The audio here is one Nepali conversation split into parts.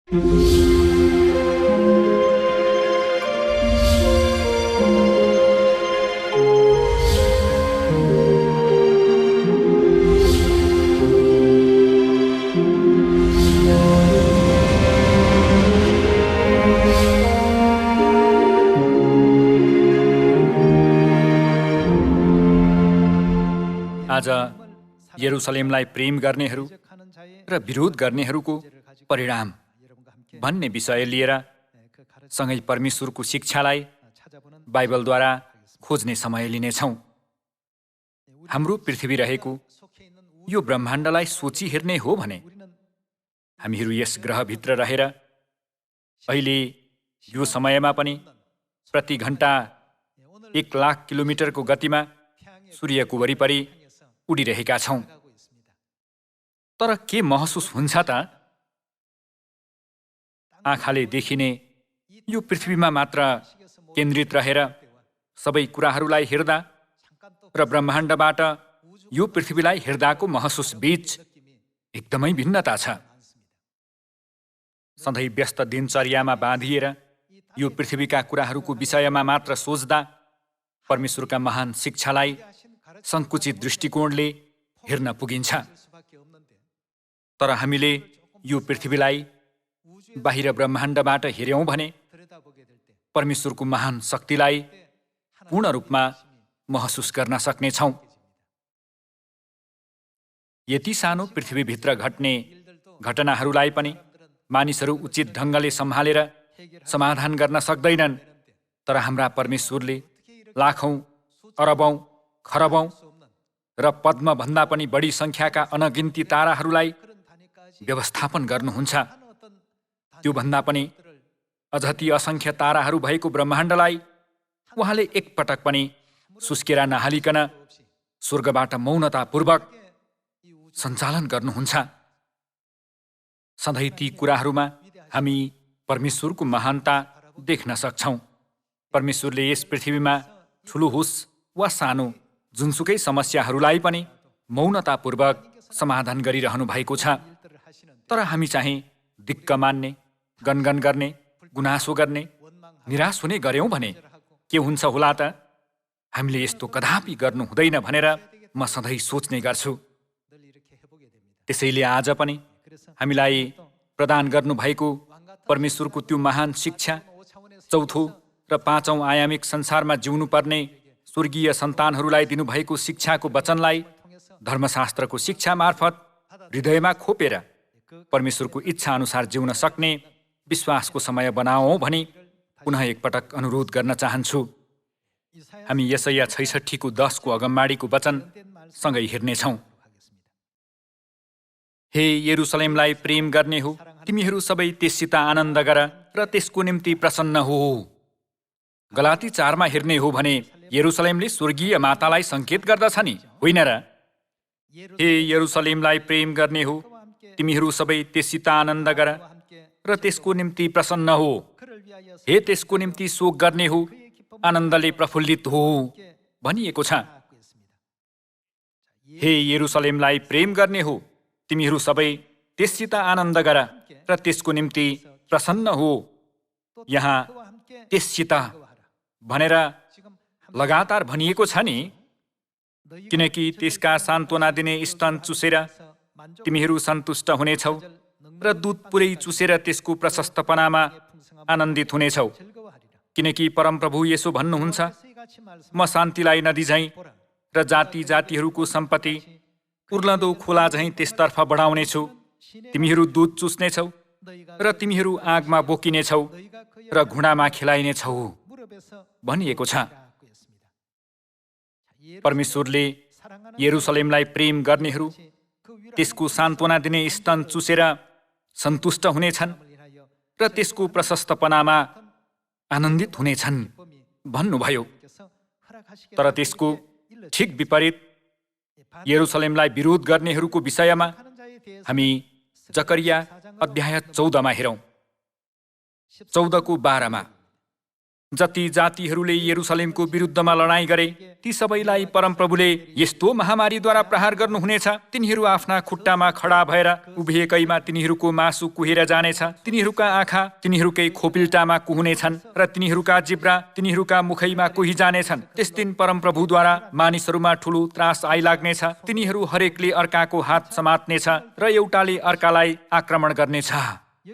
आज यरुसलेमलाई प्रेम गर्नेहरू र विरोध गर्नेहरूको परिणाम भन्ने विषय लिएर सँगै परमेश्वरको शिक्षालाई बाइबलद्वारा खोज्ने समय लिनेछौँ। हाम्रो पृथ्वी रहेको यो ब्रह्माण्डलाई सोची हेर्ने हो भने हामीहरू यस ग्रहभित्र रहेर अहिले यो समयमा पनि प्रति घण्टा 1,00,000 किलोमिटरको गतिमा सूर्यको वरिपरि उडिरहेका छौँ। तर के महसुस हुन्छ त? आँखाले देखिने यो पृथ्वीमा मात्र केन्द्रित रहेर सबै कुराहरूलाई हेर्दा र ब्रह्माण्डबाट यो पृथ्वीलाई हेर्दाको महसुस बीच एकदमै भिन्नता छ। सधैँ व्यस्त दिनचर्यामा बाँधिएर यो पृथ्वीका कुराहरूको विषयमा मात्र सोच्दा परमेश्वरका महान शिक्षालाई सङ्कुचित दृष्टिकोणले हेर्न पुगिन्छ। तर हामीले यो पृथ्वीलाई बाहिर ब्रह्माण्डबाट हेर्यौँ भने परमेश्वरको महान शक्तिलाई पूर्ण रूपमा महसुस गर्न सक्नेछौँ। यति सानो पृथ्वीभित्र घट्ने घटनाहरूलाई पनि मानिसहरू उचित ढङ्गले सम्हालेर समाधान गर्न सक्दैनन्। तर हाम्रा परमेश्वरले लाखौँ, अरबौँ, खरबौँ र पद्मभन्दा पनि बढी सङ्ख्याका अनगिन्ती ताराहरूलाई व्यवस्थापन गर्नुहुन्छ। त्योभन्दा पनि अझ ती असङ्ख्य ताराहरू भएको ब्रह्माण्डलाई उहाँले एकपटक पनि सुस्केरा नहालिकन स्वर्गबाट मौनतापूर्वक सञ्चालन गर्नुहुन्छ। सधैँ ती कुराहरूमा हामी परमेश्वरको महानता देख्न सक्छौँ। परमेश्वरले यस पृथ्वीमा ठुलो होस् वा सानो जुनसुकै समस्याहरूलाई पनि मौनतापूर्वक समाधान गरिरहनु भएको छ। तर हामी चाहिँ दिक्क मान्ने, गनगन गर्ने, गुनासो गर्ने, निराश हुने गर्यौँ भने के हुन्छ होला त? हामीले यस्तो कदापि गर्नु हुँदैन भनेर म सधैँ सोच्ने गर्छु। त्यसैले आज पनि हामीलाई प्रदान गर्नुभएको परमेश्वरको त्यो महान शिक्षा, चौथो र पाँचौँ आयामिक संसारमा जिउनुपर्ने स्वर्गीय सन्तानहरूलाई दिनुभएको शिक्षाको वचनलाई धर्मशास्त्रको शिक्षा मार्फत हृदयमा खोपेर परमेश्वरको इच्छा अनुसार जिउन सक्ने विश्वासको समय बनाओ भनी पुनः एकपटक अनुरोध गर्न चाहन्छु। हामी यशाया 66 10 को अगमबाडीको वचन सँगै हेर्नेछौँ। हे यरुसलेमलाई प्रेम गर्ने हो, तिमीहरू सबै त्यससित आनन्द गर र त्यसको निम्ति प्रसन्न हो। गलाती 4 मा हेर्ने हो भने यरुसलेमले स्वर्गीय मातालाई सङ्केत गर्दछ नि, होइन र? हे यरुसलेमलाई प्रेम गर्ने हो, तिमीहरू सबै त्यससित आनन्द गर र त्यसको निम्ति प्रसन्न हो। हे त्यसको निम्ति शोक गर्ने हो, आनन्दले प्रफुल्लित हो भनिएको छ। हे यरुसलेमलाई प्रेम गर्ने हो, तिमीहरू सबै त्यससित आनन्द गर र त्यसको निम्ति प्रसन्न हो। यहाँ त्यससित भनेर लगातार भनिएको छ नि, किनकि त्यसका सान्त्वना दिने स्तन चुसेर तिमीहरू सन्तुष्ट हुनेछौ र दुध पुरै चुसेर त्यसको प्रशस्तपनामा आनन्दित हुनेछौ। किनकि परमप्रभु यसो भन्नुहुन्छ, म शान्तिलाई नदी झैँ र जाति जातिहरूको सम्पत्ति उर्लदो खोला झैँ त्यसतर्फ बढाउनेछु। तिमीहरू दुध चुस्नेछौ र तिमीहरू आगमा बोकिनेछौ र घुँडामा खेलाइनेछौ भनिएको छ। परमेश्वरले यरुसलेमलाई प्रेम गर्नेहरू त्यसको सान्त्वना दिने स्तन चुसेर सन्तुष्ट हुनेछन् र त्यसको प्रशस्तपनामा आनन्दित हुनेछन् भन्नुभयो। तर त्यसको ठिक विपरीत यरुसलेमलाई विरोध गर्नेहरूको विषयमा हामी जकरिया अध्याय 14 मा हेरौँ। 14 को 12 मा जति जातिहरूले यरुसलेमको विरुद्धमा लडाईँ गरे ती सबैलाई परमप्रभुले यस्तो महामारीद्वारा प्रहार गर्नुहुनेछ। तिनीहरू आफ्ना खुट्टामा खडा भएर उभिएकैमा तिनीहरूको मासु कुहेर जानेछ। तिनीहरूका आँखा तिनीहरूकै खोपिल्टामा कुहुनेछन् र तिनीहरूका जिब्रा तिनीहरूका मुखैमा कुहिजानेछन्। त्यस दिन परमप्रभुद्वारा मानिसहरूमा ठूलो त्रास आइलाग्नेछ। तिनीहरू हरेकले अर्काको हात समात्नेछ र एउटाले अर्कालाई आक्रमण गर्नेछ।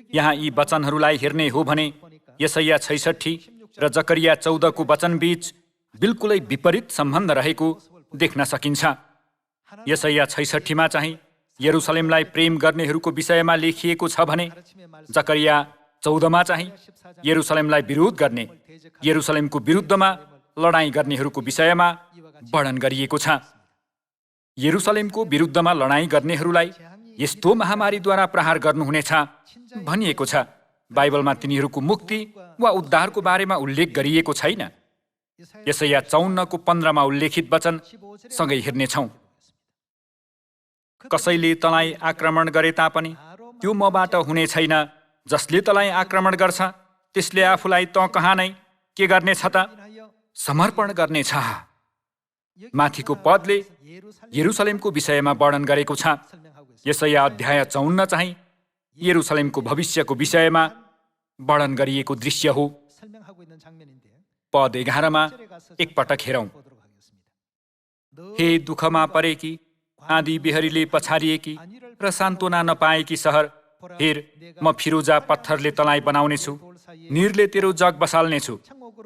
यहाँ यी वचनहरूलाई हेर्ने हो भने यसैया 66 र जकरिया 14 को वचन बीच बिल्कुलै विपरीत सम्बन्ध रहेको देख्न सकिन्छ। यसैया 66 मा चाहिँ यरुसलेमलाई प्रेम गर्नेहरूको विषयमा लेखिएको छ भने जकरिया 14 मा चाहिँ यरुसलेमलाई विरोध गर्ने, यरुसलेमको विरुद्धमा लडाईँ गर्नेहरूको विषयमा वर्णन गरिएको छ। यरुसलेमको विरुद्धमा लडाईँ गर्नेहरूलाई यस्तो महामारीद्वारा प्रहार गर्नुहुनेछ भनिएको छ। बाइबलमा तिनीहरूको मुक्ति वा उद्धारको बारेमा उल्लेख गरिएको छैन। यसैया 54 को 15 मा उल्लेखित वचन सँगै हेर्नेछौँ। कसैले तँलाई आक्रमण गरे तापनि त्यो मबाट हुने छैन। जसले तँलाई आक्रमण गर्छ त्यसले आफूलाई तँ कहाँ नै के गर्नेछ त? समर्पण गर्नेछ। माथिको पदले यरुसलेमको विषयमा वर्णन गरेको छ। यसैया अध्याय 54 चाहिँ यरुसलेमको भविष्यको विषयमा वर्णन गरिएको दृश्य हो। पद 11 मा एकपटक हेरौँ। हे दुःखमा परेकी, आँधी बेहरीले पछारिएकी र सान्त्वना नपाएकी सहर, हेर म फिरोजा पत्थरले तँलाई बनाउनेछु, निरले तेरो जग बसाल्नेछु,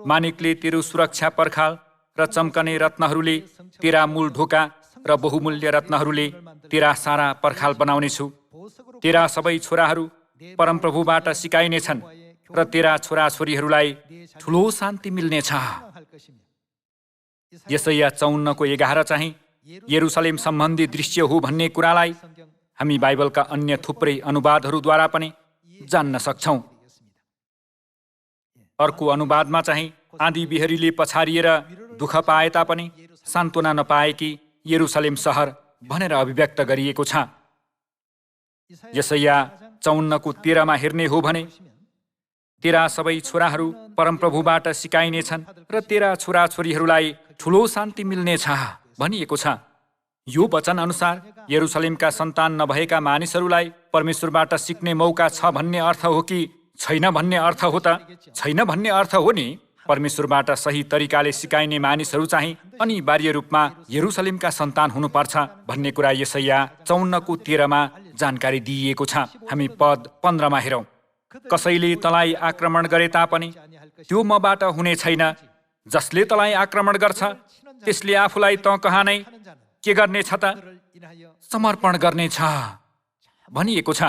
मानिकले तेरो सुरक्षा पर्खाल र चम्कने रत्नहरूले तेरा मूल ढोका र बहुमूल्य रत्नहरूले तेरा सारा पर्खाल बनाउनेछु। तेरा सबै छोराहरू परमप्रभुबाट सिकाइनेछन् र तेरा छोराछोरीहरूलाई ठुलो शान्ति मिल्नेछ। यसैया 54 को 11 चाहिँ यरुसलेम सम्बन्धी दृश्य हो भन्ने कुरालाई हामी बाइबलका अन्य थुप्रै अनुवादहरूद्वारा पनि जान्न सक्छौँ। अर्को अनुवादमा चाहिँ आँधी बिहरीले पछारिएर दुःख पाए तापनि सान्त्वना नपाएकी यरुसलेम सहर भनेर अभिव्यक्त गरिएको छ। यसैया 54 को 13 मा हेर्ने हो भने तेरा सबै छोराहरू परमप्रभुबाट सिकाइनेछन् र तेरा छोराछोरीहरूलाई ठुलो शान्ति मिल्नेछ भनिएको छ। यो वचन अनुसार यरुसलेमका सन्तान नभएका मानिसहरूलाई परमेश्वरबाट सिक्ने मौका छ भन्ने अर्थ हो कि छैन भन्ने अर्थ हो त? छैन भन्ने अर्थ हो नि। परमेश्वरबाट सही तरिकाले सिकाइने मानिसहरू चाहिँ अनिवार्य रूपमा यरुसलेमका सन्तान हुनुपर्छ भन्ने कुरा यसैया 54 को 13 मा जानकारी दिइएको छ। हामी पद 15 मा हेरौँ। कसैले तँलाई आक्रमण गरे तापनि त्यो मबाट हुने छैन। जसले तँलाई आक्रमण गर्छ त्यसले आफूलाई तँ कहाँ नै के गर्नेछ त? समर्पण गर्नेछ भनिएको छ।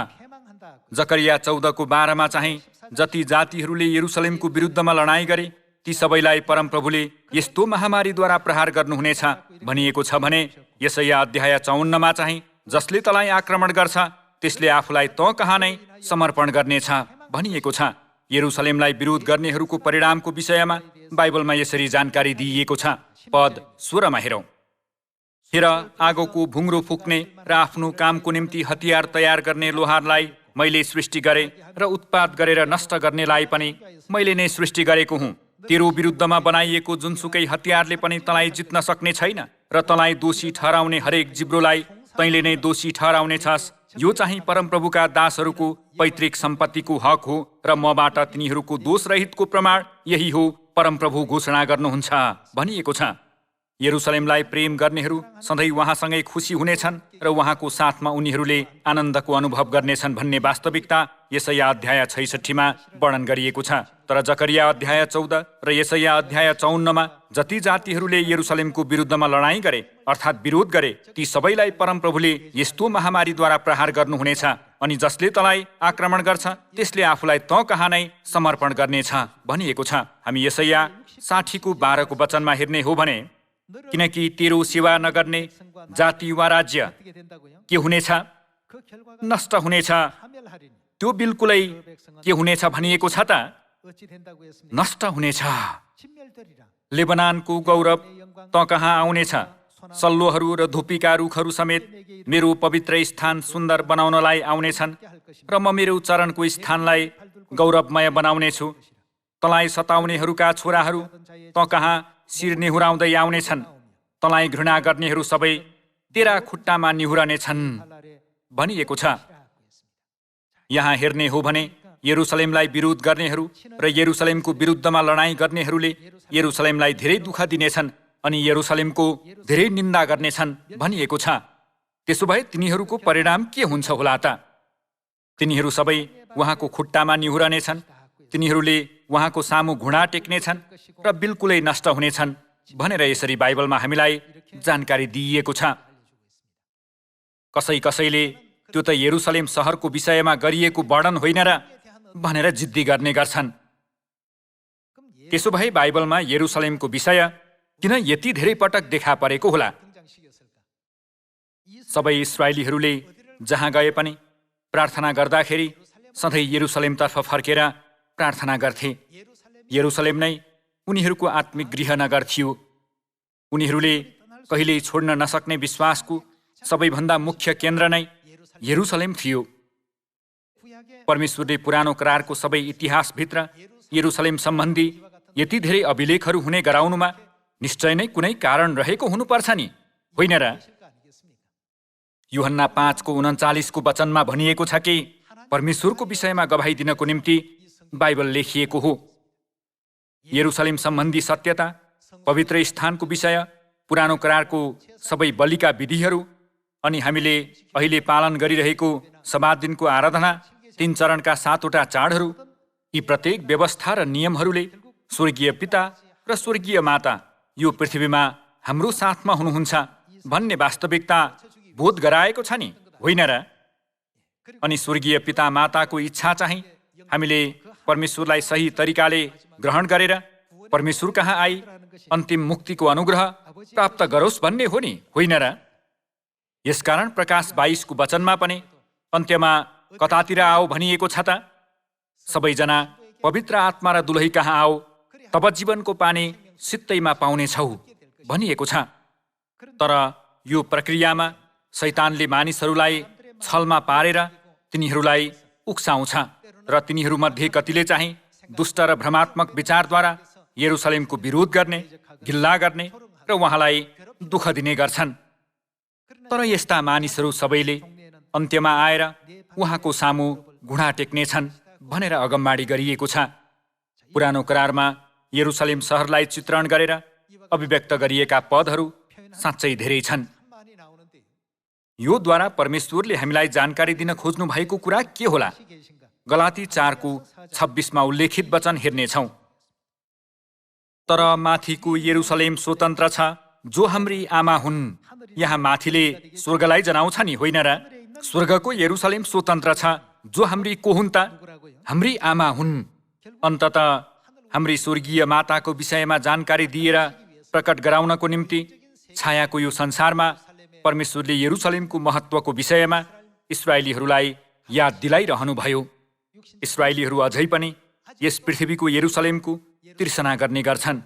जकरिया 14 को 12 मा चाहिँ जति जातिहरूले यरुसलेमको विरुद्धमा लडाईँ गरे ती सबैलाई परमप्रभुले यस्तो महामारीद्वारा प्रहार गर्नुहुनेछ भनिएको छ भने यसैया अध्याय 54 मा चाहिँ जसले तँलाई आक्रमण गर्छ त्यसले आफूलाई तँ कहाँ नै समर्पण गर्नेछ भनिएको छ। यरुसलेमलाई विरोध गर्नेहरूको परिणामको विषयमा बाइबलमा यसरी जानकारी दिइएको छ। पद 16 मा हेरौँ। हेर, आगोको भुङ्रो फुक्ने र आफ्नो कामको निम्ति हतियार तयार गर्ने लोहारलाई मैले सृष्टि गरेँ र उत्पात गरेर नष्ट गर्नेलाई पनि मैले नै सृष्टि गरेको हुँ। तेरो विरुद्धमा बनाइएको जुनसुकै हतियारले पनि तँलाई जित्न सक्ने छैन र तँलाई दोषी ठहराउने हरेक जिब्रोलाई तैँले नै दोषी ठहराउनेछस्। यो चाहिँ परमप्रभुका दासहरूको पैतृक सम्पत्तिको हक हो र मबाट तिनीहरूको दोषरहितको प्रमाण यही हो, परमप्रभु घोषणा गर्नुहुन्छ भनिएको छ। यरुसलेमलाई प्रेम गर्नेहरू सधैँ उहाँसँगै खुसी हुनेछन् र उहाँको साथमा उनीहरूले आनन्दको अनुभव गर्नेछन् भन्ने वास्तविकता यसैया अध्याय 66 मा वर्णन गरिएको छ। तर जकरिया अध्याय 14 र यसैया अध्याय 54 मा जति जातिहरूले यरुसलेमको विरुद्धमा लडाईँ गरे अर्थात् विरोध गरे ती सबैलाई परमप्रभुले यस्तो महामारीद्वारा प्रहार गर्नुहुनेछ। अनि जसले तँलाई आक्रमण गर्छ त्यसले आफूलाई तँ कहाँ नै समर्पण गर्नेछ भनिएको छ। हामी यसैया 60 को 12 को वचनमा हेर्ने हो भने किनकि तेरो सेवा नगर्ने जाति वा राज्य के हुनेछ? नष्ट हुनेछ। त्यो बिल्कुलै के हुनेछ भनिएको छ त? नष्ट हुनेछ। लेबनानको गौरव तँ कहाँ आउनेछ? सल्लोहरू र धुपीका रुखहरू समेत मेरो पवित्र स्थान सुन्दर बनाउनलाई आउनेछन् र म मेरो चरणको स्थानलाई गौरवमय बनाउनेछु। तँलाई सताउनेहरूका छोराहरू तँ कहाँ शिर निहुराउँदै आउनेछन्। तँलाई घृणा गर्नेहरू सबै तेरा खुट्टामा निहुरनेछन् भनिएको छ। यहाँ हेर्ने हो भने यरुसलेमलाई विरोध गर्नेहरू र यरुसलेमको विरुद्धमा लडाईँ गर्नेहरूले यरुसलेमलाई धेरै दुःख दिनेछन् अनि यरुसलेमको धेरै निन्दा गर्नेछन् भनिएको छ। त्यसो भए तिनीहरूको परिणाम के हुन्छ होला त? तिनीहरू सबै उहाँको खुट्टामा निहुरनेछन्। तिनीहरूले उहाँको सामु घुँडा टेक्नेछन् र बिल्कुलै नष्ट हुनेछन् भनेर यसरी बाइबलमा हामीलाई जानकारी दिइएको छ। कसैले त्यो त यरुसलेम सहरको विषयमा गरिएको वर्णन होइन र भनेर जिद्दी गर्ने गर्छन्। त्यसो भए बाइबलमा यरुसलेमको विषय किन यति धेरै पटक देखा परेको होला? सबै इस्राएलीहरूले जहाँ गए पनि प्रार्थना गर्दाखेरि सधैँ यरुसलेमतर्फ फर्केर प्रार्थना गर्थे। यरुसलेम नै उनीहरूको आत्मिक गृहनगर थियो। उनीहरूले कहिल्यै छोड्न नसक्ने विश्वासको सबैभन्दा मुख्य केन्द्र नै यरुसलेम थियो। परमेश्वरले पुरानो करारको सबै इतिहासभित्र यरुसलेम सम्बन्धी यति धेरै अभिलेखहरू हुने गराउनुमा निश्चय नै कुनै कारण रहेको हुनुपर्छ नि, होइन र? यूहन्ना 5:39 वचनमा भनिएको छ कि परमेश्वरको विषयमा गवाही दिनको निम्ति बाइबल लेखिएको हो। यरुसलेम सम्बन्धी सत्यता, पवित्र स्थानको विषय, पुरानो करारको सबै बलिका विधिहरू अनि हामीले अहिले पालन गरिरहेको सब्बात दिनको आराधना, 3 चरणका 7वटा चाडहरू, यी प्रत्येक व्यवस्था र नियमहरूले स्वर्गीय पिता र स्वर्गीय माता यो पृथ्वीमा हाम्रो साथमा हुनुहुन्छ भन्ने वास्तविकता बोध गराएको छ नि, होइन र? अनि स्वर्गीय पिता माताको इच्छा चाहिँ हामीले परमेश्वरलाई सही तरिकाले ग्रहण गरेर परमेश्वर कहाँ आई अन्तिम मुक्तिको अनुग्रह प्राप्त गरोस् भन्ने हो नि, होइन र? यसकारण प्रकाश 22 वचनमा पनि अन्त्यमा कतातिर आओ भनिएको छ त? सबैजना पवित्र आत्मा र दुलही कहाँ आओ, तब जीवनको पानी सित्तैमा पाउनेछौ भनिएको छ। तर यो प्रक्रियामा शैतानले मानिसहरूलाई छलमा पारेर तिनीहरूलाई उक्साउँछ र तिनीहरूमध्ये कतिले चाहिँ दुष्ट र भ्रमात्मक विचारद्वारा यरुसलेमको विरोध गर्ने, गिल्ला गर्ने र उहाँलाई दुःख दिने गर्छन्। तर यस्ता मानिसहरू सबैले अन्त्यमा आएर उहाँको सामु घुँडा टेक्नेछन् भनेर अगमबाडी गरिएको छ। पुरानो करारमा यरुसलेम सहरलाई चित्रण गरेर अभिव्यक्त गरिएका पदहरू साँच्चै धेरै छन्। यो द्वारा परमेश्वरले हामीलाई जानकारी दिन खोज्नु भएको कुरा के होला? गलाती 4:26 उल्लेखित वचन हेर्नेछौँ। तर माथिको यरुसलेम स्वतन्त्र छ जो हाम्री आमा हुन्। यहाँ माथिले स्वर्गलाई जनाउँछ नि, होइन र? स्वर्गको यरुसलेम स्वतन्त्र छ जो हाम्री को हुन् त? हाम्री आमा हुन्। अन्ततः हाम्री स्वर्गीय माताको विषयमा जानकारी दिएर प्रकट गराउनको निम्ति छायाको यो संसारमा परमेश्वरले यरुसलेमको महत्त्वको विषयमा इस्राएलीहरूलाई याद दिलाइरहनुभयो। इस्राएलीहरू अझै पनि यस पृथ्वीको यरुसलेमको तिर्सना गर्ने गर्छन्।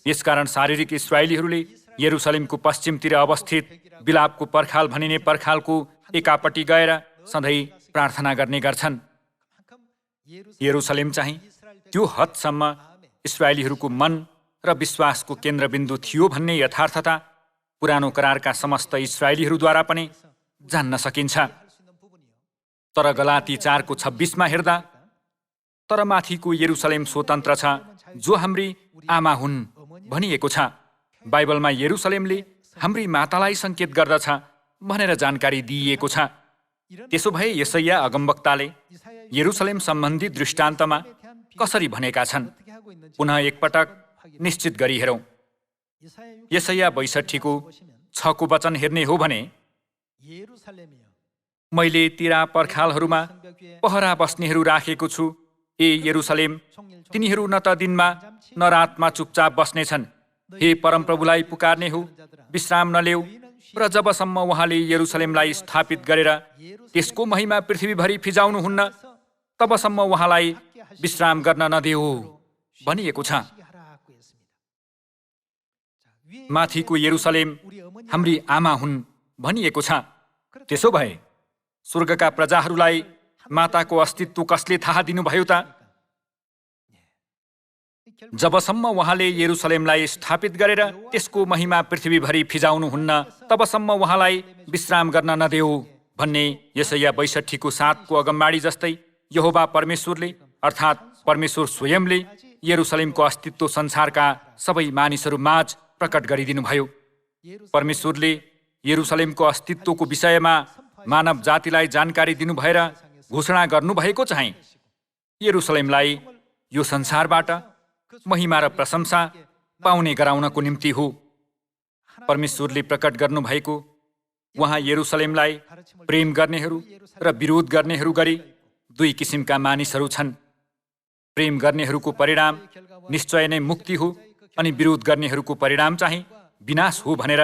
यसकारण शारीरिक इस्राएलीहरूले यरुसलेमको पश्चिमतिर अवस्थित बिलापको पर्खाल भनिने पर्खालको एकापट्टि गएर सधैँ प्रार्थना गर्ने गर्छन्। यरुसलेम चाहिँ त्यो हदसम्म इस्राएलीहरूको मन र विश्वासको केन्द्रबिन्दु थियो भन्ने यथार्थता पुरानो करारका समस्त इस्राएलीहरूद्वारा पनि जान्न सकिन्छ। तर गलाती 4:26 हेर्दा तर माथिको यरुसलेम स्वतन्त्र छ जो हाम्री आमा हुन् भनिएको छ। बाइबलमा यरुसलेमले हाम्री मातालाई सङ्केत गर्दछ भनेर जानकारी दिइएको छ। त्यसो भए यशाया अगमवक्ताले यरुसलेम सम्बन्धी दृष्टान्तमा कसरी भनेका छन्? पुनः एकपटक निश्चित गरी हेरौँ। यशाया 62:6 वचन हेर्ने हो भने मैले तेरा पर्खालहरूमा पहरा बस्नेहरू राखेको छु, ए यरुसलेम, तिनीहरू न त दिनमा न रातमा चुपचाप बस्नेछन्। हे परमप्रभुलाई पुकार्ने हो, विश्राम नलेऊ र जबसम्म उहाँले यरुसलेमलाई स्थापित गरेर त्यसको महिमा पृथ्वीभरि फिजाउनुहुन्न तबसम्म उहाँलाई विश्राम गर्न नदेऊ भनिएको छ। माथिको यरुसलेम हाम्री आमा हुन् भनिएको छ। त्यसो भए स्वर्गका प्रजाहरूलाई माताको अस्तित्व कसले थाहा दिनुभयो त? जबसम्म उहाँले यरुसलेमलाई स्थापित गरेर त्यसको महिमा पृथ्वीभरि फिजाउनुहुन्न तबसम्म उहाँलाई विश्राम गर्न नदेऊ भन्ने यशाया 62को 7को अगमबाडी जस्तै यहोवा परमेश्वरले अर्थात् परमेश्वर स्वयंले यरुसलेमको अस्तित्व संसारका सबै मानिसहरू माझ प्रकट गरिदिनुभयो। परमेश्वरले यरुसलेमको अस्तित्वको विषयमा मानव जातिलाई जानकारी दिनुभएर घोषणा गर्नुभएको चाहिँ यरुसलेमलाई यो संसारबाट महिमा र प्रशंसा पाउने गराउनको निम्ति हो। परमेश्वरले प्रकट गर्नुभएको उहाँ यरुसलेमलाई प्रेम गर्नेहरू र विरोध गर्नेहरू गरी दुई किसिमका मानिसहरू छन्। प्रेम गर्नेहरूको परिणाम निश्चय नै मुक्ति हो अनि विरोध गर्नेहरूको परिणाम चाहिँ विनाश हो भनेर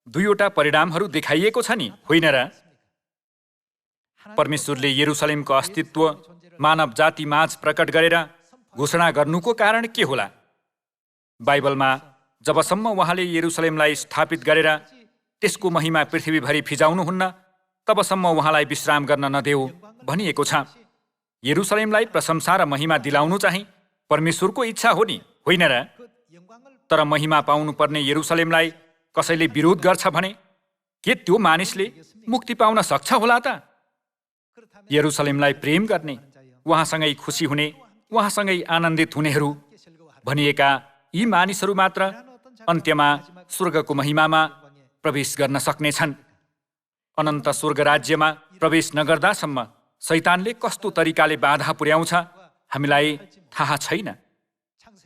दुईवटा परिणामहरू देखाइएको छ नि, होइन र? परमेश्वरले यरुसलेमको अस्तित्व मानव जाति माझ प्रकट गरेर घोषणा गर्नुको कारण के होला? बाइबलमा जबसम्म उहाँले यरुसलेमलाई स्थापित गरेर त्यसको महिमा पृथ्वीभरि फिजाउनुहुन्न तबसम्म उहाँलाई विश्राम गर्न नदेऊ भनिएको छ। यरुसलेमलाई प्रशंसा र महिमा दिलाउनु चाहिँ परमेश्वरको इच्छा हो नि, होइन र? तर महिमा पाउनुपर्ने यरुसलेमलाई कसैले विरोध गर्छ भने के त्यो मानिसले मुक्ति पाउन सक्छ होला त? यरुसलेमलाई प्रेम गर्ने, उहाँसँगै खुसी हुने, उहाँसँगै आनन्दित हुनेहरू भनिएका यी मानिसहरू मात्र अन्त्यमा स्वर्गको महिमामा प्रवेश गर्न सक्नेछन्। अनन्त स्वर्ग राज्यमा प्रवेश नगर्दासम्म शैतानले कस्तो तरिकाले बाधा पुर्याउँछ हामीलाई थाहा छैन।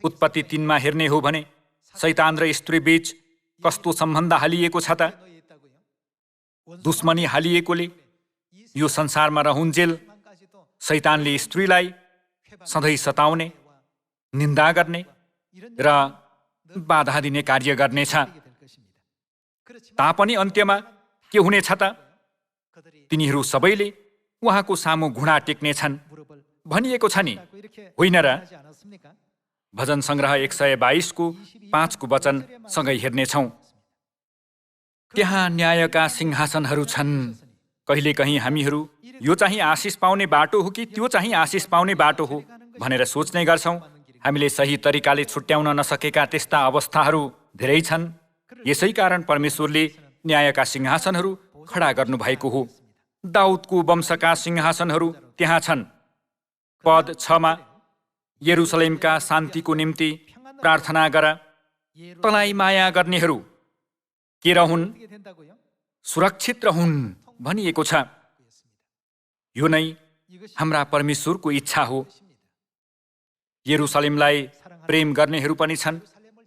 उत्पत्ति 3मा हेर्ने हो भने शैतान र स्त्री बीच कस्तो सम्बन्ध हालिएको छ त? दुश्मनी हालिएकोले यो संसारमा रहुन्जेल शैतानले स्त्रीलाई सधैँ सताउने, निन्दा गर्ने र बाधा दिने कार्य गर्नेछ। तापनि अन्त्यमा के हुनेछ त? तिनीहरू सबैले उहाँको सामु घुँडा टेक्नेछन् भनिएको छ नि, होइन र? भजन सङ्ग्रह 122को 5को वचन सँगै हेर्नेछौँ। त्यहाँ न्यायका सिंहासनहरू छन्। कहिलेकहीँ हामीहरू यो चाहिँ आशिष पाउने बाटो हो कि त्यो चाहिँ आशिष पाउने बाटो हो भनेर सोच्ने गर्छौँ। हामीले सही तरिकाले छुट्याउन नसकेका त्यस्ता अवस्थाहरू धेरै छन्। यसै कारण परमेश्वरले न्यायका सिंहासनहरू खडा गर्नुभएको हो। दाउदको वंशका सिंहासनहरू त्यहाँ छन्। पद 6मा यरुसलेमका शान्तिको निम्ति प्रार्थना गर, तँलाई माया गर्नेहरू के रहन्? सुरक्षित रहन् भनिएको छ। यो नै हाम्रा परमेश्वरको इच्छा हो। यरुसलेमलाई प्रेम गर्नेहरू पनि छन्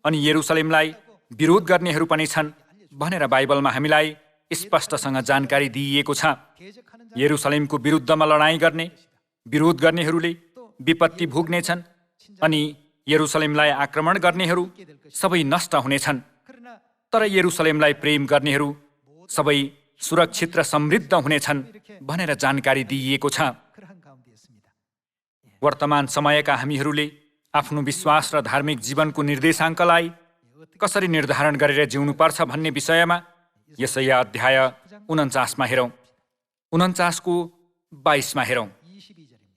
अनि यरुसलेमलाई विरोध गर्नेहरू पनि छन् भनेर बाइबलमा हामीलाई स्पष्टसँग जानकारी दिइएको छ। यरुसलेमको विरुद्धमा लडाईँ गर्ने, विरोध गर्नेहरूले विपत्ति भोग्नेछन् अनि यरुसलेमलाई आक्रमण गर्नेहरू सबै नष्ट हुनेछन्। तर यरुसलेमलाई प्रेम गर्नेहरू सबै सुरक्षित र समृद्ध हुनेछन् भनेर जानकारी दिइएको छ। वर्तमान समयका हामीहरूले आफ्नो विश्वास र धार्मिक जीवनको निर्देशाङ्कलाई कसरी निर्धारण गरेर जिउनुपर्छ भन्ने विषयमा यशाया अध्याय 49मा हेरौँ। 49को 22मा हेरौँ।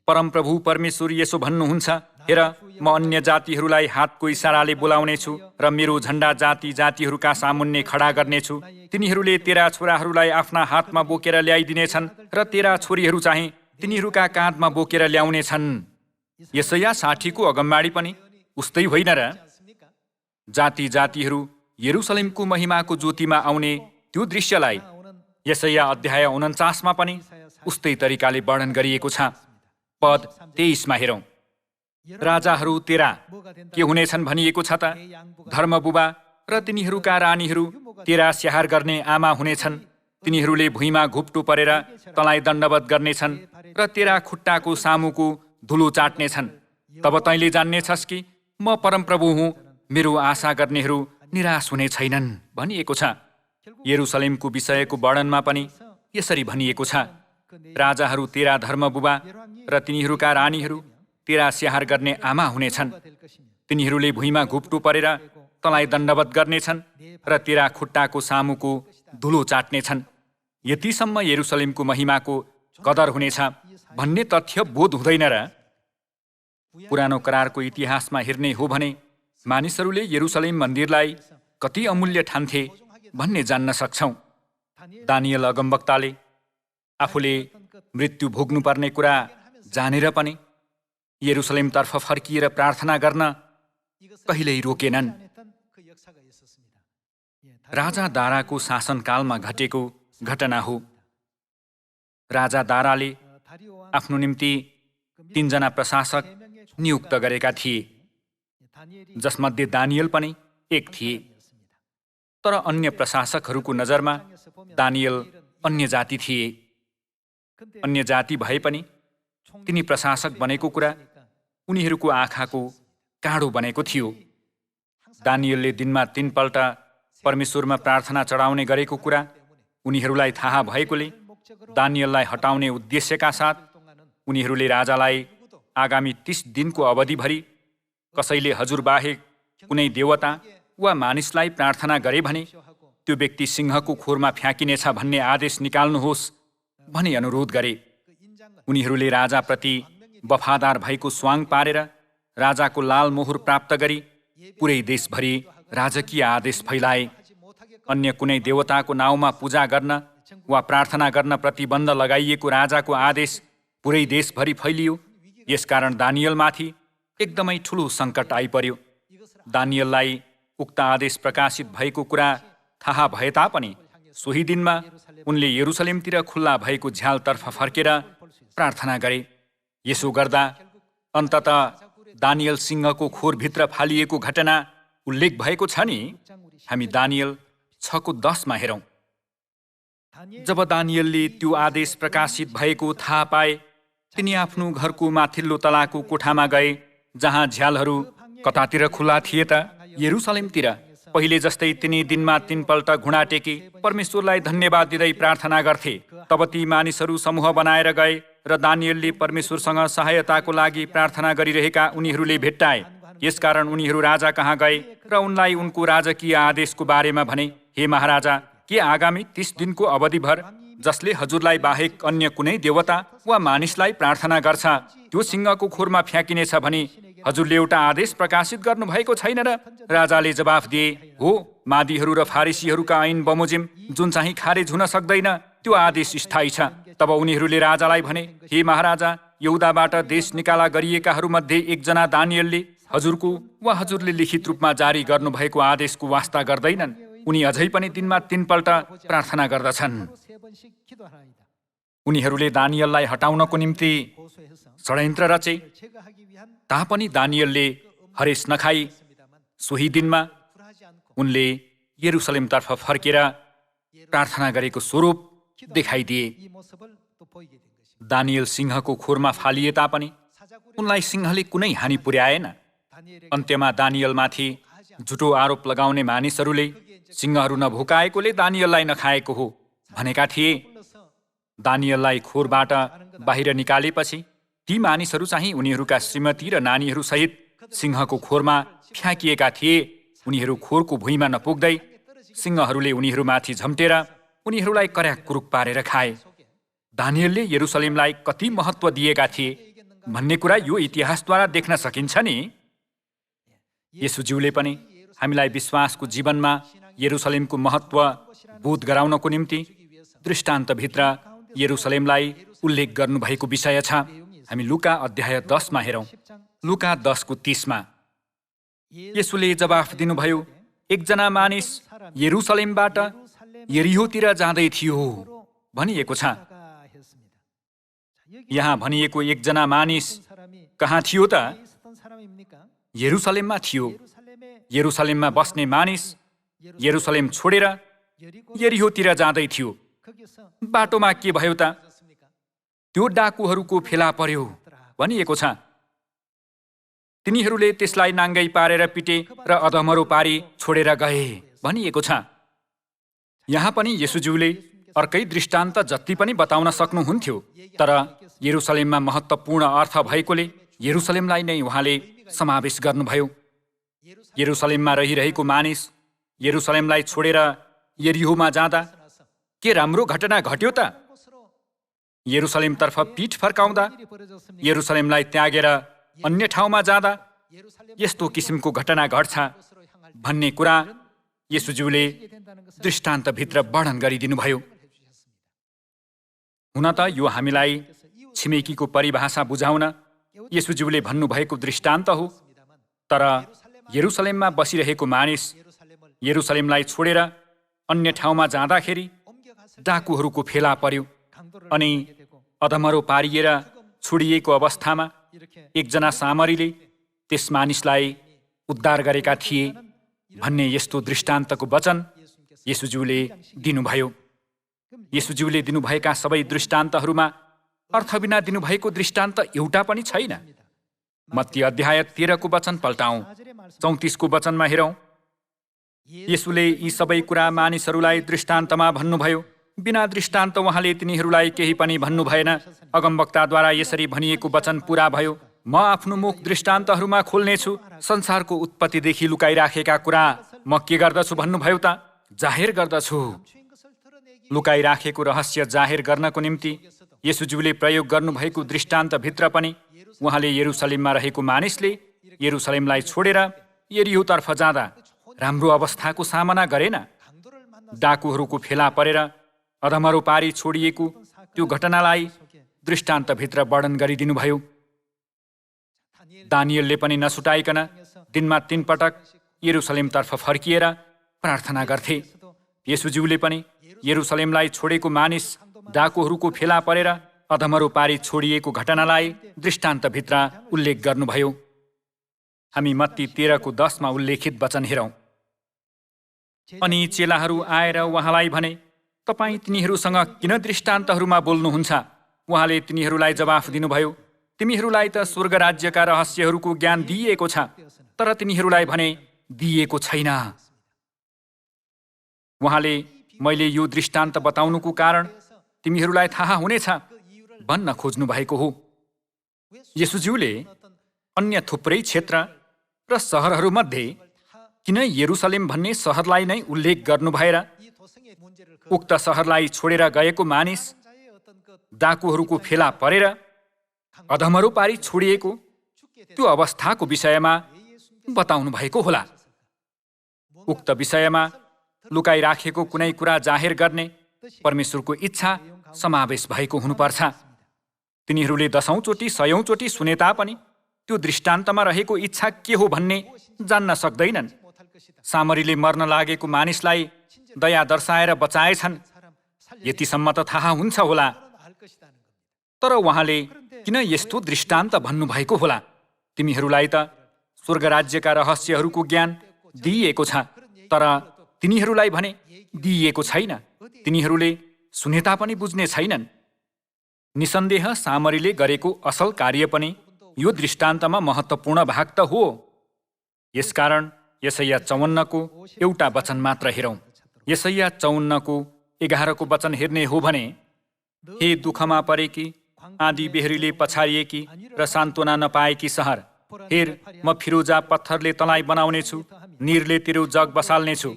परमप्रभु परमेश्वर यसो भन्नुहुन्छ, हेर, म अन्य जातिहरूलाई हातको इसाराले बोलाउनेछु र मेरो झण्डा जाति जातिहरूका सामुन्ने खडा गर्नेछु। तिनीहरूले तेरा छोराहरूलाई आफ्ना हातमा बोकेर ल्याइदिनेछन् र तेरा छोरीहरू चाहिँ तिनीहरूका काँधमा बोकेर ल्याउनेछन्। यशाया 60को अगमबाडी पनि उस्तै होइन र? जाति जातिहरू यरुसलेमको महिमाको ज्योतिमा आउने त्यो दृश्यलाई यशाया अध्याय 49मा पनि उस्तै तरिकाले वर्णन गरिएको छ। पद 23मा हेरौँ। राजाहरू तेरा के हुनेछन् भनिएको छ त? धर्मबुबा र तिनीहरूका रानीहरू तेरा स्याहार गर्ने आमा हुनेछन्। तिनीहरूले भुइँमा घुप्टो परेर तँलाई दण्डवत गर्नेछन् र तेरा खुट्टाको सामुको धुलो चाट्नेछन्। तब तैँले जान्नेछस् कि म परमप्रभु हुँ, मेरो आशा गर्नेहरू निराश हुने छैनन् भनिएको छ। यरुसलेमको विषयको वर्णनमा पनि यसरी भनिएको छ, राजाहरू तेरा धर्मबुबा र तिनीहरूका रानीहरू तेरा स्याहार गर्ने आमा हुनेछन्। तिनीहरूले भुइँमा घुप्टो परेर तँलाई दण्डवत गर्नेछन् र तेरा खुट्टाको सामुको धुलो चाट्नेछन्। यतिसम्म यरुसलेमको महिमाको कदर हुनेछ भन्ने तथ्य बोध हुँदैन र? पुरानो करारको इतिहासमा हेर्ने हो भने मानिसहरूले यरुसलेम मन्दिरलाई कति अमूल्य ठान्थे भन्ने जान्न सक्छौं। दानियल अगमवक्ताले आफूले मृत्यु भोग्नुपर्ने कुरा जानेर पनि यरुसलेमतर्फ फर्किएर प्रार्थना गर्न कहिल्यै रोकेनन्। राजा दाराको शासनकालमा घटेको घटना हो। राजा दाराले आफ्नो निम्ति 3 जना प्रशासक नियुक्त गरेका थिए, जसमध्ये दानियल पनि एक थिए। तर अन्य प्रशासकहरूको नजरमा दानियल अन्य जाति थिए। अन्य जाति भए पनि तिनी प्रशासक बनेको कुरा उनीहरूको आँखाको काँडो बनेको थियो। दानियलले दिनमा 3 पल्ट परमेश्वरमा प्रार्थना चढाउने गरेको कुरा उनीहरूलाई थाहा भएकोले दानियललाई हटाउने उद्देश्यका साथ उनीहरूले राजालाई आगामी 30 दिनको अवधिभरि कसैले हजुर बाहेक कुनै देवता वा मानिसलाई प्रार्थना गरे भने त्यो व्यक्ति सिंहको खोरमा फ्याँकिनेछ भन्ने आदेश निकाल्नुहोस् भनी अनुरोध गरे। उनीहरूले राजाप्रति वफादार भएको स्वाङ पारेर राजाको लाल मोहर प्राप्त गरी पुरै देशभरि राजकीय आदेश फैलाए। अन्य कुनै देवताको नाउँमा पूजा गर्न वा प्रार्थना गर्न प्रतिबन्ध लगाइएको राजाको आदेश पुरै देशभरि फैलियो। यसकारण दानियलमाथि एकदमै ठूलो सङ्कट आइपर्यो। दानियललाई उक्त आदेश प्रकाशित भएको कुरा थाहा भए तापनि सोही दिनमा उनले यरुसलेमतिर खुल्ला भएको झ्यालतर्फ फर्केर प्रार्थना गरे। यसो गर्दा अन्ततः दानियल सिंहको खोरभित्र फालिएको घटना उल्लेख भएको छ नि। हामी दानियल 6:10 मा हेरौँ। जब दानियलले त्यो आदेश प्रकाशित भएको थाहा पाए, तिनी आफ्नो घरको माथिल्लो तलाको कोठामा गए, जहाँ झ्यालहरू कतातिर खुल्ला थिए त? यरुसलेमतिर। पहिले जस्तै तिनी दिनमा 3 पल्ट घुँडा टेके परमेश्वरलाई धन्यवाद दिँदै प्रार्थना गर्थे। तब ती मानिसहरू समूह बनाएर गए र दानियलले परमेश्वरसँग सहायताको लागि प्रार्थना गरिरहेका उनीहरूले भेट्टाए। यसकारण उनीहरू राजा कहाँ गए र उनलाई उनको राजकीय आदेशको बारेमा भने, हे महाराजा, के आगामी 30 दिनको अवधिभर जसले हजुरलाई बाहेक अन्य कुनै देवता वा मानिसलाई प्रार्थना गर्छ त्यो सिंहको खोरमा फ्याँकिनेछ भनी हजुरले एउटा आदेश प्रकाशित गर्नुभएको छैन र? राजाले जवाफ दिए, हो, मादीहरू र फारिसीहरूका ऐन बमोजिम जुन चाहिँ खारेज हुन सक्दैन त्यो आदेश स्थायी छ। तब उनीहरूले राजालाई भने, हे महाराजा, यहुदाबाट देश निकाला गरिएकाहरूमध्ये एकजना दानियलले हजुरको वा हजुरले लिखित रूपमा जारी गर्नुभएको आदेशको वास्ता गर्दैनन्। उनी अझै पनि दिनमा 3 पल्ट प्रार्थना गर्दछन्। उनीहरूले दानियललाई हटाउनको निम्ति षड्यन्त्र रचे तापनि दानियलले हरेस नखाई सोही दिनमा उनले यरुसलेमतर्फ फर्केर प्रार्थना गरेको स्वरूप देखाइदिए। दानियल सिंहको खोरमा फालिए तापनि उनलाई सिंहले कुनै हानि पुर्याएन। अन्त्यमा दानियलमाथि झुटो आरोप लगाउने मानिसहरूले सिंहहरू नभुकाएकोले दानियललाई नखाएको हो भनेका थिए। दानियललाई खोरबाट बाहिर निकालेपछि ती मानिसहरू चाहिँ उनीहरूका श्रीमती र नानीहरू सहित सिंहको खोरमा फ्याँकिएका थिए। उनीहरू खोरको भुइँमा नपुग्दै सिंहहरूले उनीहरूमाथि झम्टेर उनीहरूलाई कर्याक कुरुक पारेर खाए। दानियलले यरुसलेमलाई कति महत्त्व दिएका थिए भन्ने कुरा यो इतिहासद्वारा देख्न सकिन्छ नि। येशूज्यूले पनि हामीलाई विश्वासको जीवनमा यरुसलेमको महत्त्व बोध गराउनको निम्ति दृष्टान्तभित्र यरुसलेमलाई उल्लेख गर्नुभएको विषय छ। हामी लुका अध्याय 10 मा हेरौँ। लुका 10:30 मा येशूले जवाफ दिनुभयो, एकजना मानिस यरुसलेमबाट यरिहोतिर जाँदै थियो भनिएको छ। यहाँ भनिएको एकजना मानिस कहाँ थियो त? यरुसलेममा थियो। यरुसलेममा बस्ने मानिस यरुसलेम छोडेर यरिहोतिर जाँदै थियो। बाटोमा के भयो त? त्यो डाकुहरूको फेला पर्यो भनिएको छ। तिनीहरूले त्यसलाई नाङ्गै पारेर पिटे र अधमरो पारी छोडेर गए भनिएको छ। यहाँ पनि येशूज्यूले अर्कै दृष्टान्त जति पनि बताउन सक्नुहुन्थ्यो, तर यरुसलेममा महत्त्वपूर्ण अर्थ भएकोले यरुसलेमलाई नै उहाँले समावेश गर्नुभयो। यरुसलेममा रहिरहेको मानिस यरुसलेमलाई छोडेर यरिहोमा जाँदा के राम्रो घटना घट्यो त? यरुसलेमतर्फ पीठ फर्काउँदा यरुसलेमलाई त्यागेर अन्य ठाउँमा जाँदा यस्तो किसिमको घटना घट्छ भन्ने कुरा येशूज्यूले दृष्टान्तभित्र वर्णन गरिदिनुभयो। हुन त यो हामीलाई छिमेकीको परिभाषा बुझाउन येशूज्यूले भन्नुभएको दृष्टान्त हो, तर यरुसलेममा बसिरहेको मानिस यरुसलेमलाई छोडेर अन्य ठाउँमा जाँदाखेरि डाकुहरूको फेला पर्यो अनि अधमरो पारिएर छोडिएको अवस्थामा एकजना सामरीले त्यस मानिसलाई उद्धार गरेका थिए भन्ने यस्तो दृष्टान्तको वचन येशूज्यूले दिनुभयो। येशूज्यूले दिनुभएका सबै दृष्टान्तहरूमा अर्थबिना दिनुभएको दृष्टान्त एउटा पनि छैन। मत्ती अध्याय 13 को वचन पल्टाउँ, 34 को वचनमा हेरौँ। येशूले यी सबै कुरा मानिसहरूलाई दृष्टान्तमा भन्नुभयो। बिना दृष्टान्त उहाँले तिनीहरूलाई केही पनि भन्नु भएन। अगमवक्ताद्वारा यसरी भनिएको वचन पूरा भयो, म आफ्नो मुख दृष्टान्तहरूमा खोल्नेछु। संसारको उत्पत्तिदेखि लुकाइराखेका कुरा म के गर्दछु भन्नुभयो त? जाहेर गर्दछु। लुकाइराखेको रहस्य जाहेर गर्नको निम्ति येशूज्यूले प्रयोग गर्नुभएको दृष्टान्तभित्र पनि उहाँले यरुसलेममा रहेको मानिसले यरुसलेमलाई छोडेर यरिहोतर्फ जाँदा राम्रो अवस्थाको सामना गरेन। डाकुहरूको फेला परेर अधमरो पारी छोडिएको त्यो घटनालाई दृष्टान्तभित्र वर्णन गरिदिनुभयो। दानिएलले पनि नछुटाइकन दिनमा 3 पटक यरुसलेमतर्फ फर्किएर प्रार्थना गर्थे। येशूज्यूले पनि यरुसलेमलाई छोडेको मानिस डाकुहरूको फेला परेर अधमरो पारी छोडिएको घटनालाई दृष्टान्तभित्र उल्लेख गर्नुभयो। हामी मत्ती 13 को 10 मा उल्लेखित वचन हेरौँ। अनि चेलाहरू आएर उहाँलाई भने, तपाईँ तिनीहरूसँग किन दृष्टान्तहरूमा बोल्नुहुन्छ? उहाँले तिनीहरूलाई जवाफ दिनुभयो, तिमीहरूलाई त स्वर्ग राज्यका रहस्यहरूको ज्ञान दिइएको छ, तर तिनीहरूलाई भने दिइएको छैन। उहाँले मैले यो दृष्टान्त बताउनुको कारण तिमीहरूलाई थाहा हुनेछ भन्न खोज्नु भएको हो। येशूज्यूले अन्य थुप्रै क्षेत्र र सहरहरूमध्ये किन यरुसलेम भन्ने सहरलाई नै उल्लेख गर्नु भएर उक्त सहरलाई छोडेर गएको मानिस डाकुहरूको फेला परेर अधमरो पारी छोडिएको त्यो अवस्थाको विषयमा बताउनु भएको होला। उक्त विषयमा लुकाइराखेको कुनै कुरा जाहेर गर्ने परमेश्वरको इच्छा समावेश भएको हुनुपर्छ। तिनीहरूले 10औं चोटि 100औं चोटि सुने तापनि त्यो दृष्टान्तमा रहेको इच्छा के हो भन्ने जान्न सक्दैनन्। सामरीले मर्न लागेको मानिसलाई दया दर्शाएर बचाएछन्, यतिसम्म त थाहा हुन्छ होला, तर उहाँले किन यस्तो दृष्टान्त भन्नुभएको होला? तिमीहरूलाई त स्वर्ग राज्यका रहस्यहरूको ज्ञान दिइएको छ, तर तिनीहरूलाई भने दिइएको छैन। तिनीहरूले सुने तापनि बुझ्ने छैनन्। निसन्देह सामरीले गरेको असल कार्य पनि यो दृष्टान्तमा महत्त्वपूर्ण भाग त हो। यसकारण यशाया 54 को एउटा वचन मात्र हेरौँ। यशाया 54 को 11 को वचन हेर्ने हो भने, हे दुःखमा परेकी, आँधी बेहरीले पछारिएकी र सान्त्वना नपाएकी सहर, हेर म फिरोजा पत्थरले तँलाई बनाउनेछु, निरले तेरो जग बसाल्नेछु,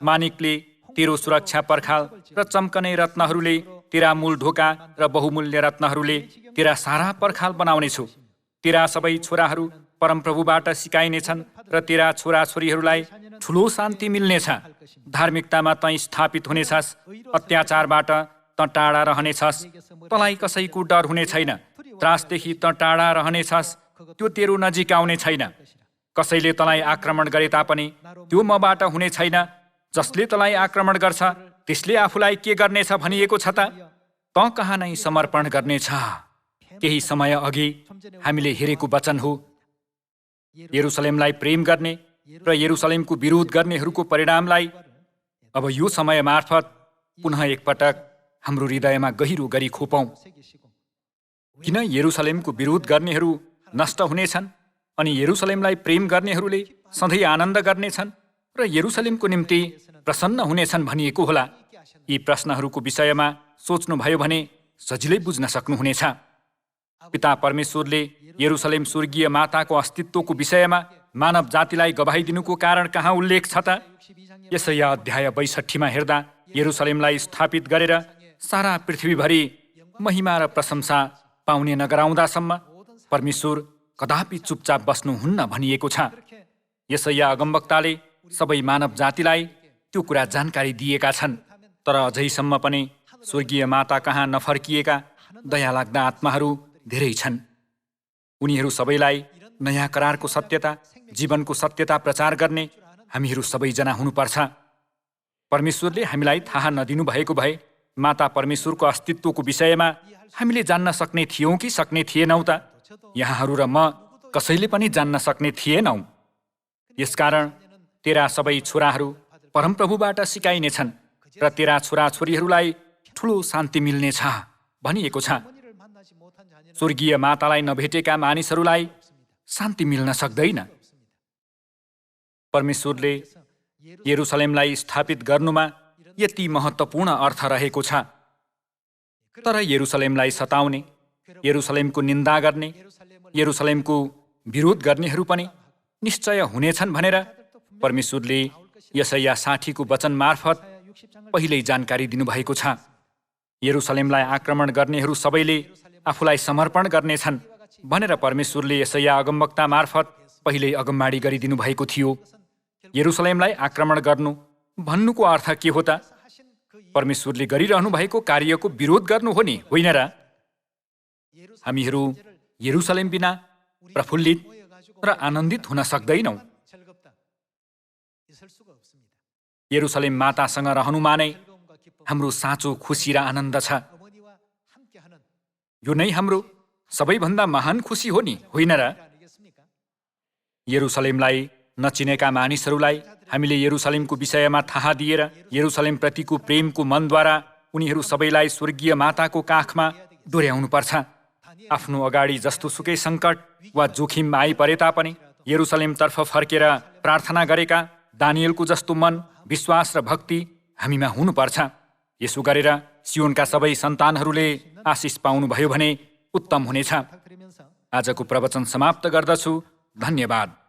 मानिकले तेरो सुरक्षा पर्खाल र चम्कने रत्नहरूले तेरा मूल ढोका र बहुमूल्य रत्नहरूले तेरा सारा पर्खाल बनाउनेछु। तेरा सबै छोराहरू परमप्रभुबाट सिकाइनेछन् र तेरा छोराछोरीहरूलाई ठुलो शान्ति मिल्नेछ। धार्मिकतामा तँ स्थापित हुनेछस्, अत्याचारबाट तँ टाढा रहनेछस्, तँलाई कसैको डर हुने छैन। त्रासदेखि तँ टाढा रहनेछस्, त्यो तेरो नजिक आउने छैन। कसैले तँलाई आक्रमण गरे तापनि त्यो मबाट हुने छैन। जसले तँलाई आक्रमण गर्छ त्यसले आफूलाई के गर्नेछ भनिएको छ त? तँ कहाँ नै समर्पण गर्नेछ। केही समय अघि हामीले हेरेको वचन हो। यरुसलेमलाई प्रेम गर्ने र यरुसलेमको विरोध गर्नेहरूको परिणामलाई अब यो समय मार्फत पुनः एकपटक हाम्रो हृदयमा गहिरो गरी खोपौँ। किन यरुसलेमको विरोध गर्नेहरू नष्ट हुनेछन् अनि यरुसलेमलाई प्रेम गर्नेहरूले सधैँ आनन्द गर्नेछन् र यरुसलेमको निम्ति प्रसन्न हुनेछन् भनिएको होला? यी प्रश्नहरूको विषयमा सोच्नुभयो भने सजिलै बुझ्न सक्नुहुनेछ। पिता परमेश्वरले यरुसलेम स्वर्गीय माताको अस्तित्वको विषयमा मानव जातिलाई गवाइदिनुको कारण कहाँ उल्लेख छ त? यशाया अध्याय 62 मा हेर्दा यरुसलेमलाई स्थापित गरेर सारा पृथ्वीभरि महिमा र प्रशंसा पाउने नगराउँदासम्म परमेश्वर कदापि चुपचाप बस्नुहुन्न भनिएको छ। यसैया अगमवक्ताले सबै मानव जातिलाई त्यो कुरा जानकारी दिएका छन्। तर अझैसम्म पनि स्वर्गीय माता कहाँ नफर्किएका दयालाग्दा आत्माहरू धेरै छन्। उनीहरू सबैलाई नयाँ करारको सत्यता, जीवनको सत्यता प्रचार गर्ने हामीहरू सबैजना हुनुपर्छ। परमेश्वरले हामीलाई थाहा नदिनु भएको भए माता परमेश्वरको अस्तित्वको विषयमा हामीले जान्न सक्ने थियौँ कि सक्ने थिएनौँ त? यहाँहरू र म कसैले पनि जान्न सक्ने थिएनौँ। यसकारण तेरा सबै छोराहरू परमप्रभुबाट सिकाइनेछन् र तेरा छोराछोरीहरूलाई ठुलो शान्ति मिल्नेछ भनिएको छ। स्वर्गीय मातालाई नभेटेका मानिसहरूलाई शान्ति मिल्न सक्दैन। परमेश्वरले यरुसलेमलाई स्थापित गर्नुमा यति महत्त्वपूर्ण अर्थ रहेको छ। तर यरुसलेमलाई सताउने, यरुसलेमको निन्दा गर्ने, यरुसलेमको विरोध गर्नेहरू पनि निश्चय हुनेछन् भनेर परमेश्वरले यसैया 60 को वचन मार्फत पहिल्यै जानकारी दिनुभएको छ। यरुसलेमलाई आक्रमण गर्नेहरू सबैले आफूलाई समर्पण गर्नेछन् भनेर परमेश्वरले यसैया अगमवक्ता मार्फत पहिल्यै अगमबाडी गरिदिनु भएको थियो। यरुसलेमलाई आक्रमण गर्नु भन्नुको अर्थ के हो त? परमेश्वरले गरिरहनु भएको कार्यको विरोध गर्नु हो नि, होइन र? हामीहरू यरुसलेम बिना प्रफुल्लित र आनन्दित हुन सक्दैनौँ। यरुसलेम मातासँग रहनुमा नै हाम्रो साँचो खुसी र आनन्द छ। यो नै हाम्रो सबैभन्दा महान खुसी हो नि, होइन र? यरुसलेमलाई नचिनेका मानिसहरूलाई हामीले यरुसलेमको विषयमा थाहा दिएर यरुसलेमप्रतिको प्रेमको मनद्वारा उनीहरू सबैलाई स्वर्गीय माताको काखमा डोर्याउनुपर्छ। आफ्नो अगाडि जस्तोसुकै सङ्कट वा जोखिम आइपरे तापनि यरुसलेमतर्फ फर्केर प्रार्थना गरेका दानिएलको जस्तो मन, विश्वास र भक्ति हामीमा हुनुपर्छ। यसो गरेर सियोनका सबै सन्तानहरूले आशिष पाउनुभयो भने उत्तम हुनेछ। आजको प्रवचन समाप्त गर्दछु। धन्यवाद।